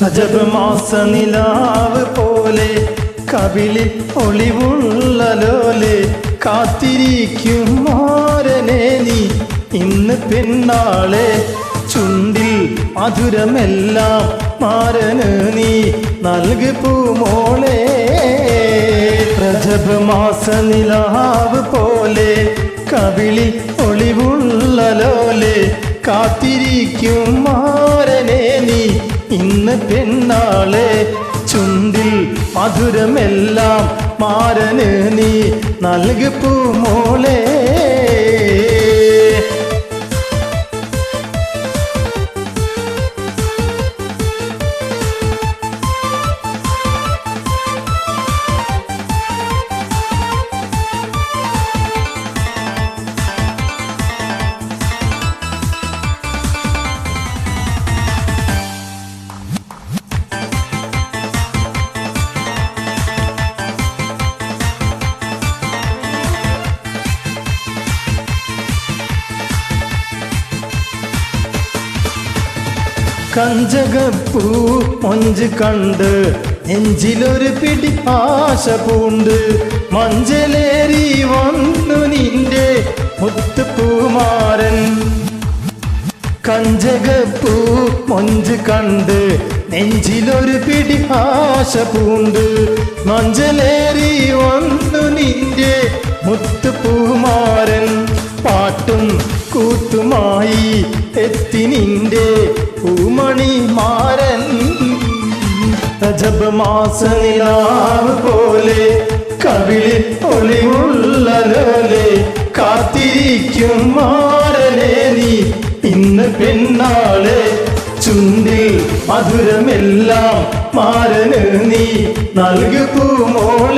റജബ് മാസ നിലാവ് പോലെ കവിളിൽ ഒളിവുള്ള ലോലെ കാത്തിരിക്കും മാരനെ നീ ഇന്ന് പെണ്ണാളെ ചുണ്ടിൽ മധുരമെല്ലാം മാരന് നീ നൽകു പൂമോളെ റജബ് മാസ നിലാവ് പോലെ കവിളിൽ ഒളിവുള്ള ലോലെ കാത്തിരിക്കും മാരനെ നീ ഇന്ന് പെണ്ണാളെ ചുണ്ടിൽ മധുരമെല്ലാം മാരന് നീ നൽകു പൂമോളെ കഞ്ചകപ്പൂ മൊഞ്ച് കണ്ട് നെഞ്ചിലൊരു പിടി ആശ പൂണ്ട് മഞ്ചലേറി വന്നു നിന്റെ മുത്തുപൂമാരൻ കഞ്ചകപ്പൂ മൊഞ്ച് കണ്ട് നെഞ്ചിലൊരു പിടി ആശ പൂണ്ട് മഞ്ചലേറി വന്നു നിന്റെ മുത്തുപൂമാരൻ പാട്ടും കൂത്തുമായി എത്തി നിന്റെ പൂമണി മാരൻ റജബ് മാസ നിലാവ് പോലെ കവിളിൽ ഒളിവുള്ള ലോലെ കാത്തിരിക്കും മാരനെ നീ ഇന്ന് പെണ്ണാളെ ചുണ്ടിൽ മധുരമെല്ലാം മാരന് നീ നൽകു പൂമോളെ